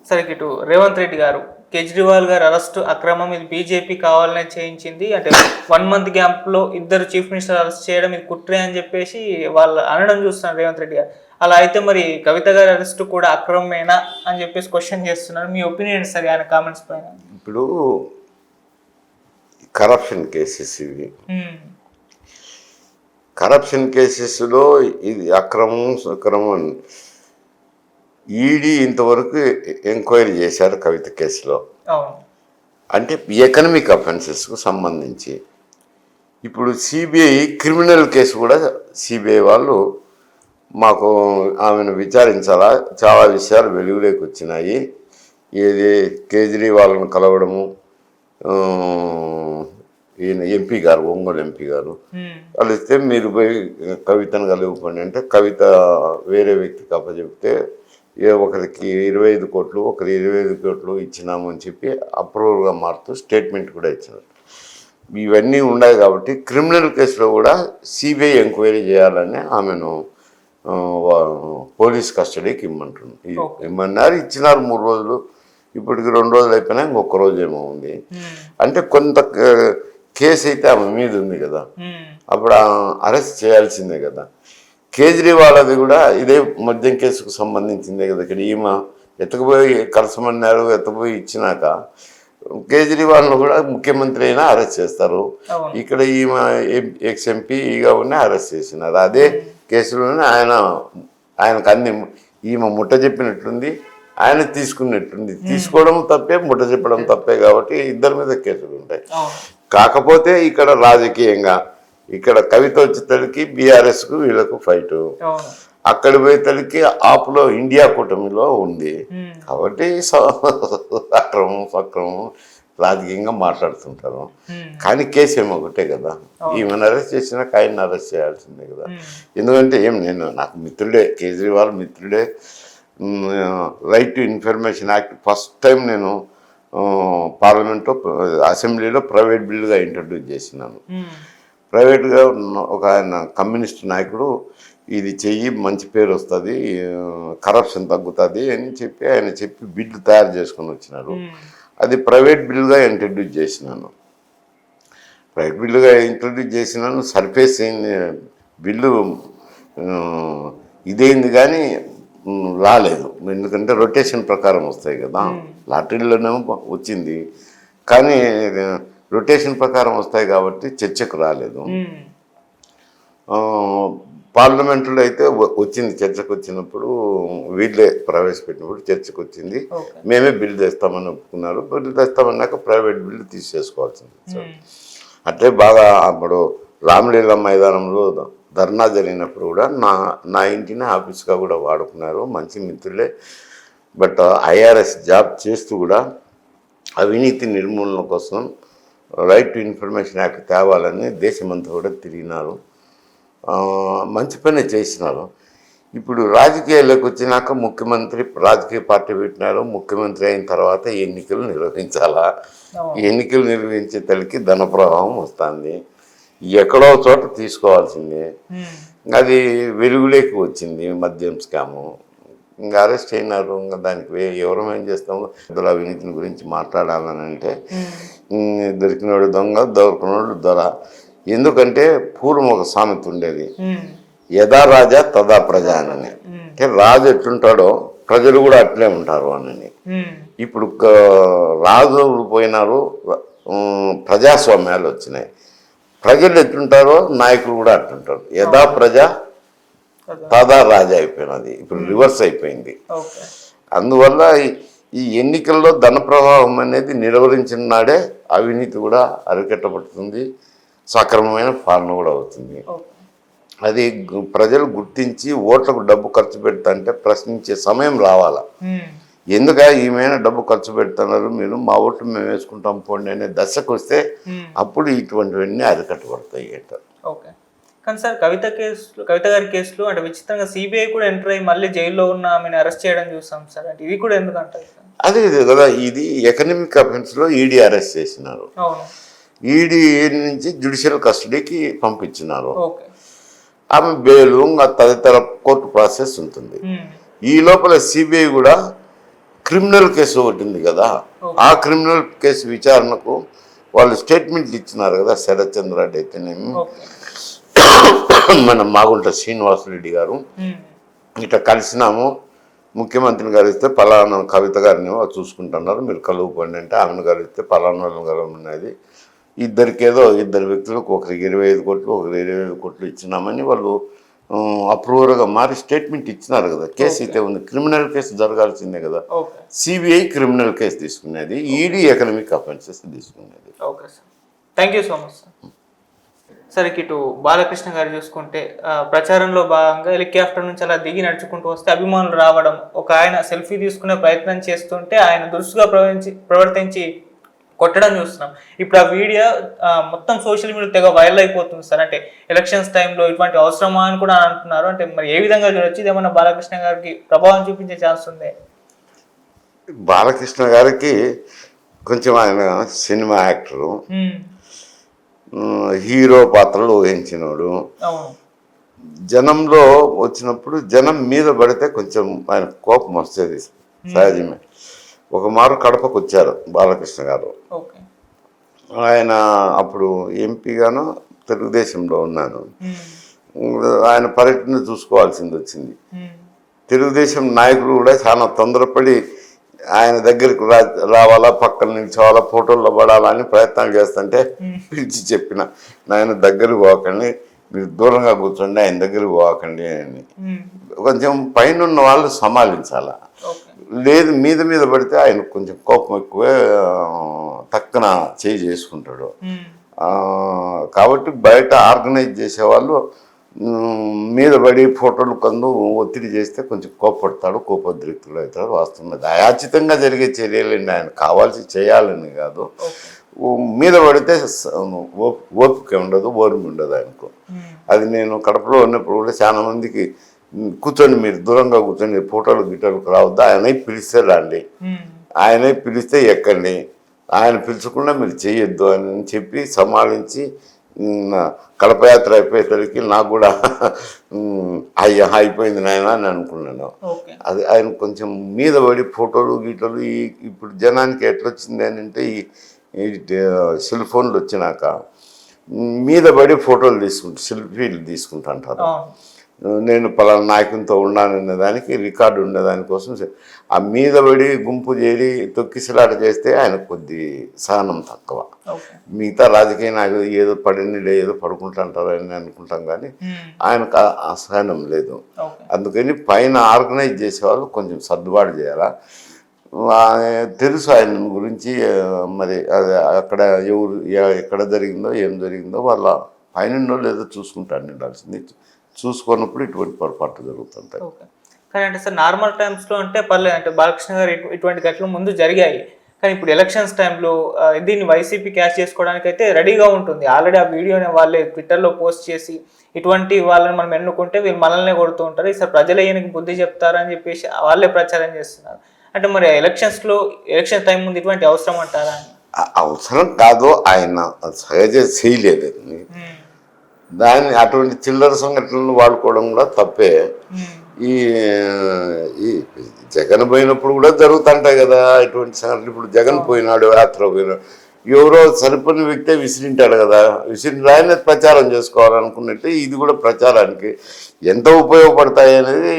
సరే ఇటు రేవంత్ రెడ్డి గారు కేజ్రీవాల్ గారు అరెస్ట్ అక్రమం, ఇది బీజేపీ కావాలనే చేయించింది అంటే 1 మంత్ గ్యాప్లో ఇద్దరు చీఫ్ మినిస్టర్ అరెస్ట్ చేయడం ఇది కుట్రే అని చెప్పేసి వాళ్ళు అనడం చూస్తున్నారు రేవంత్ రెడ్డి గారు. అలా అయితే మరి కవిత గారి అరెస్ట్ కూడా అక్రమమేనా అని చెప్పేసి క్వశ్చన్ చేస్తున్నారు. మీ ఒపీనియన్ సార్ ఆయన కామెంట్స్ పైన? ఇప్పుడు కరప్షన్ కేసెస్ ఇవి, కరప్షన్ కేసెస్లో ఇది అక్రమం సక్రమం. ఈడీ ఇంతవరకు ఎంక్వైరీ చేశారు కవిత కేసులో, అంటే ఎకనమిక్ అఫెన్సెస్కు సంబంధించి. ఇప్పుడు సిబిఐ క్రిమినల్ కేసు కూడా సిబిఐ వాళ్ళు మాకు ఆమెను విచారించాలా, చాలా విషయాలు వెలుగులోకి వచ్చినాయి. ఏది కేజ్రీవాల్ను కలవడము, ఈయన ఎంపీ గారు, ఒంగోలు ఎంపీ గారు కలిస్తే మీరు పోయి కవితను కలుగుకోండి అంటే కవిత వేరే వ్యక్తికి అప్పచెప్తే ఒకరికి 25 కోట్లు ఒకరి 25 కోట్లు ఇచ్చినాము అని చెప్పి అప్రూవల్గా మారుతూ స్టేట్మెంట్ కూడా ఇచ్చినారు. ఇవన్నీ ఉన్నాయి కాబట్టి క్రిమినల్ కేసులో కూడా సిబిఐ ఎంక్వైరీ చేయాలని ఆమెను పోలీస్ కస్టడీకి ఇమ్మన్నారు. ఇచ్చినారు 3 రోజులు, ఇప్పటికి 2 రోజులు అయిపోయినా ఇంకొక రోజు ఏమో ఉంది. అంటే కొంత కేసు అయితే ఆమె మీద ఉంది కదా, అప్పుడు అరెస్ట్ చేయాల్సిందే కదా. కేజ్రీవాల్ అది కూడా ఇదే మద్యం కేసుకు సంబంధించిందే కదా. ఇక్కడ ఈమె ఎత్తకపోయి కలసమన్నారు, ఎత్తకపోయి ఇచ్చినాక కేజ్రీవాల్ను కూడా ముఖ్యమంత్రి అయినా అరెస్ట్ చేస్తారు. ఇక్కడ ఈమె ఎక్స్ ఎంపీగా ఉన్న అరెస్ట్ చేసినారు. అదే కేసులోనే ఆయనకు అన్ని ఈమె ముట్ట చెప్పినట్లుంది, ఆయన తీసుకున్నట్టుంది. తీసుకోవడం తప్పే, ముట్ట చెప్పడం తప్పే కాబట్టి ఇద్దరి మీద కేసులు ఉంటాయి. కాకపోతే ఇక్కడ రాజకీయంగా ఇక్కడ కవిత వచ్చేసరికి బీఆర్ఎస్కు వీళ్ళకు ఫైటు, అక్కడ పోయేసరికి ఆపులో ఇండియా కూటమిలో ఉంది కాబట్టి అక్రమం సక్రమం రాజకీయంగా మాట్లాడుతుంటారు. కానీ కేసు ఏమో ఒకటే కదా, ఈమెను అరెస్ట్ చేసినాక ఆయన అరెస్ట్ చేయాల్సిందే కదా. ఎందుకంటే నాకు మిత్రుడే, కేజ్రీవాల్ మిత్రుడే. Right to information act first time నేను పార్లమెంట్లో అసెంబ్లీలో ప్రైవేట్ బిల్లుగా ఇంట్రడ్యూస్ చేసినాను. ప్రైవేట్గా ఒక ఆయన కమ్యూనిస్ట్ నాయకుడు ఇది చెయ్యి మంచి పేరు వస్తుంది, కరప్షన్ తగ్గుతుంది అని చెప్పి బిల్లు తయారు చేసుకొని వచ్చినారు. అది ప్రైవేట్ బిల్లుగా ఇంట్రడ్యూస్ చేసినాను. ప్రైవేట్ బిల్లుగా ఇంట్రడ్యూస్ చేసినాను. సర్ఫేస్ బిల్లు ఇదేంది కానీ రాలేదు. ఎందుకంటే రొటేషన్ ప్రకారం వస్తాయి కదా, లాటరీలోనేమో వచ్చింది కానీ రొటేషన్ ప్రకారం వస్తాయి కాబట్టి చర్చకు రాలేదు. పార్లమెంటులో అయితే వచ్చింది, చర్చకు వచ్చినప్పుడు వీళ్ళే ప్రవేశపెట్టినప్పుడు చర్చకు వచ్చింది. మేమే బిల్లు తెస్తామని ఒప్పుకున్నారు. బిల్లు తెస్తామన్నాక ప్రైవేట్ బిల్లు తీసేసుకోవాల్సింది. అంటే బాగా అప్పుడు రామలీల మైదానంలో ధర్నా జరిగినప్పుడు కూడా నా ఇంటిని ఆఫీస్గా కూడా వాడుకున్నారు. మంచి మిత్రులే. బట్ ఐఆర్ఎస్ జాబ్ చేస్తూ కూడా అవినీతి నిర్మూలన కోసం రైట్ టు ఇన్ఫర్మేషన్ యాక్ట్ తేవాలని దేశమంతా కూడా తిరిగినారు. మంచి పని చేసినారు. ఇప్పుడు రాజకీయాల్లోకి వచ్చినాక ముఖ్యమంత్రి రాజకీయ పార్టీ పెట్టినారు. ముఖ్యమంత్రి అయిన తర్వాత ఎన్నికలు నిర్వహించాలా, ఎన్నికలు నిర్వహించే తల్లికి ధన ప్రవాహం వస్తుంది. ఎక్కడో చోట తీసుకోవాల్సిందే. అది వెలుగులోకి వచ్చింది మద్యం స్కాము. ఇంకా అరెస్ట్ అయినారు. ఇంకా దానికి ఎవరం ఏం చేస్తాము. అవినీతిని గురించి మాట్లాడాలని అంటే దొరికినోడు దొంగ, దొరికినోడు దొర. ఎందుకంటే పూర్వం ఒక సామెత ఉండేది, యథా రాజా తదా ప్రజ అని. అంటే రాజు ఎట్లుంటాడో ప్రజలు కూడా అట్లే ఉంటారు అని. ఇప్పుడు రాజులు పోయినారు, ప్రజాస్వామ్యాలు వచ్చినాయి. ప్రజలు ఎట్లుంటారో నాయకులు కూడా అట్లుంటారు. యథా ప్రజ తదా రాజా అయిపోయినది. ఇప్పుడు రివర్స్ అయిపోయింది. అందువల్ల ఈ ఎన్నికల్లో ధన ప్రవాహం అనేది నిలువరించిన నాడే అవినీతి కూడా అరికట్టబడుతుంది, సక్రమమైన పాలన కూడా అవుతుంది. అది ప్రజలు గుర్తించి ఓట్లకు డబ్బు ఖర్చు పెడతాంటే ప్రశ్నించే సమయం రావాలా. ఎందుక ఈమెనా డబ్బు ఖర్చు పెడుతున్నారు, మీరు మా ఓట్లు మేము వేసుకుంటాం పోండి అనే దశకు వస్తే అప్పుడు ఇటువంటివన్నీ అరికట్టబడతాయి అంటారు. ఓకే. కానీ సార్ కవిత గారి కేసులో అంటే విచిత్రంగా సిబిఐ కూడా ఎంటర్ అయ్యి మళ్ళీ జైల్లో ఉన్న ఆమెను అరెస్ట్ చేయడం చూస్తాం సార్. అంటే ఇది కూడా ఎందుకంటారు? అదే కదా, ఇది ఎకనమిక్ అఫెన్స్లో ఈడీ అరెస్ట్ చేసినారు. ఈడీ నుంచి జ్యుడిషియల్ కస్టడీకి పంపించినారు. ఆమె బెయిలు తదితర కోర్టు ప్రాసెస్ ఉంటుంది. ఈ లోపల సిబిఐ కూడా క్రిమినల్ కేసు ఒకటి ఉంది కదా, ఆ క్రిమినల్ కేసు విచారణకు వాళ్ళు స్టేట్మెంట్లు ఇచ్చినారు కదా, శరత్ చంద్ర రెడ్డి అయితేనేమి, మన మాగుంట శ్రీనివాసరెడ్డి గారు, ఇట్లా కలిసినాము, ముఖ్యమంత్రిని కలిస్తే పలానా కవిత గారిని చూసుకుంటున్నారు, మీరు కలువుకోండి అంటే ఆమెను కలిస్తే పలానా గారు ఉన్నది, ఇద్దరు వ్యక్తులకు ఒకరికి 25 కోట్లు ఒకరికి 25 కోట్లు ఇచ్చినామని వాళ్ళు అప్రూవర్గా మారి స్టేట్మెంట్ ఇచ్చినారు కదా. కేసు అయితే ఉంది, క్రిమినల్ కేసు జరగాల్సిందే కదా. సిబిఐ క్రిమినల్ కేసు తీసుకునేది, ఈడీ ఎకనామిక్ అఫెన్సెస్ తీసుకునేది. Okay sir, thank you so much sir. సరే, ఇటు బాలకృష్ణ గారు చూసుకుంటే ప్రచారంలో భాగంగా హెలికాప్టర్ నుంచి అలా దిగి నడుచుకుంటూ వస్తే అభిమానులు రావడం, ఒక ఆయన సెల్ఫీ తీసుకునే ప్రయత్నం చేస్తుంటే ఆయన దురుసుగా ప్రవర్తించి కొట్టడం చూస్తున్నాం. ఇప్పుడు ఆ వీడియో మొత్తం సోషల్ మీడియా తెగ వైరల్ అయిపోతుంది సార్. అంటే ఎలక్షన్స్ టైంలో ఇటువంటి అవసరమా అని కూడా అంటున్నారు. అంటే మరి ఏ విధంగా చూడొచ్చు, ఇదేమన్నా బాలకృష్ణ గారికి ప్రభావం చూపించే ఛాన్స్ ఉంది? బాలకృష్ణ గారికి కొంచెం ఆయన సినిమా యాక్టరు, హీరో పాత్రలు ఊహించినోడు, జనంలో వచ్చినప్పుడు జనం మీద పడితే కొంచెం ఆయన కోపం వస్తుంది, సహజమే. ఒక మారు కడపకు వచ్చారు బాలకృష్ణ గారు, ఆయన అప్పుడు ఎంపీగాను తెలుగుదేశంలో ఉన్నాను, ఆయన పర్యటన చూసుకోవాల్సింది వచ్చింది. తెలుగుదేశం నాయకులు కూడా చాలా తొందరపడి ఆయన దగ్గరికి రావాలా, పక్కన నిల్చోవాలా, ఫోటోల్లో పడాలని ప్రయత్నాలు చేస్తుంటే పిలిచి చెప్పిన, నాయన దగ్గరికి పోకండి, మీరు దూరంగా కూర్చోండి, ఆయన దగ్గరికి పోకండి అని. కొంచెం పైన ఉన్న వాళ్ళు సమాలించాల, లేదు మీద పడితే ఆయన కొంచెం కోపం ఎక్కువే, తక్కన చేసుకుంటాడు. కాబట్టి బయట ఆర్గనైజ్ చేసేవాళ్ళు మీద పడి ఫోటోలు కందు ఒత్తిడి చేస్తే కొంచెం కోపడతాడు, కోపోద్రిక్తులు అవుతాడు. వాస్తవం అయాచితంగా జరిగే చర్యలండి, ఆయన కావాల్సి చేయాలని కాదు. మీద పడితే ఓపిక ఉండదు, ఓర్మి ఉండదు ఆయనకు. అది నేను కడపలో ఉన్నప్పుడు కూడా చాలా మందికి కూర్చొని, మీరు దూరంగా కూర్చొని ఫోటోలు గిటోలకు రావద్దు, ఆయనే పిలిస్తే రండి, ఆయనే పిలిస్తే ఎక్కండి, ఆయన పిలుచకుండా మీరు చేయొద్దు అని చెప్పి సమాలించి, కడప యాత్ర అయిపోయేసరికి నాకు కూడా అయిపోయింది నాయన అని అనుకున్నాను. అది ఆయన కొంచెం మీద పడి ఫోటోలు గీటలు, ఇప్పుడు జనానికి ఎట్లొచ్చింది అని అంటే, ఈ సెల్ ఫోన్లు వచ్చినాక మీద పడి ఫోటోలు సెల్ఫీలు తీసుకుంటుంటారు. నేను పలానా నాయకునితో ఉన్నాననే దానికి రికార్డు ఉండేదానికోసం ఆ మీద పడి గుంపు చేరి తొక్కిసలాట చేస్తే ఆయన కొద్ది సహనం తక్కువ. మిగతా రాజకీయ నాయకులు ఏదో పడినలే, ఏదో పడుకుంటుంటారని అనుకుంటాం, కానీ ఆయనకు ఆ సహనం లేదు. అందుకని పైన ఆర్గనైజ్ చేసేవాళ్ళు కొంచెం సర్దుబాటు చేయాలా. తెలుసు ఆయన గురించి, మరి అది అక్కడ ఎక్కడ జరిగిందో ఏం జరిగిందో వాళ్ళ పైన ఏదో చూసుకుంటాను ఉండాల్సింది. చూసుకున్నప్పుడు ఇటువంటి పొరపాటు జరుగుతుంటాయి. కానీ అంటే సార్, నార్మల్ టైమ్స్లో అంటే పర్లేదు, అంటే బాలకృష్ణ గారు ఇటువంటి ఘటనలు ముందు జరిగాయి. కానీ ఇప్పుడు ఎలక్షన్స్ టైంలో దీన్ని వైసీపీ క్యాష్ చేసుకోవడానికి అయితే రెడీగా ఉంటుంది. ఆల్రెడీ ఆ వీడియోని వాళ్ళే ట్విట్టర్లో పోస్ట్ చేసి, ఇటువంటి వాళ్ళని మనం ఎన్నుకుంటే వీళ్ళు మనల్నే కొడుతూ ఉంటారు, ఈసారి ప్రజలు ఈయనకి బుద్ధి చెప్తారని చెప్పేసి వాళ్ళే ప్రచారం చేస్తున్నారు. అంటే మరి ఎలక్షన్ టైం ముందు ఇటువంటి అవసరం అంటారా? అవసరం కాదు, ఆయన సహజ చేయలేదు. దాన్ని అటువంటి చిల్లర సంఘటనలు వాడుకోవడం కూడా తప్పే. ఈ జగన్ పోయినప్పుడు కూడా జరుగుతుంటాయి కదా ఇటువంటి సంఘటనలు. ఇప్పుడు జగన్ పోయినాడు, యాత్ర పోయినాడు, ఎవరో సరిపోయిన వ్యక్తే విసిరింటాడు కదా, ఆయన ప్రచారం చేసుకోవాలనుకున్నట్టు ఇది కూడా ప్రచారానికి ఎంత ఉపయోగపడతాయి అనేది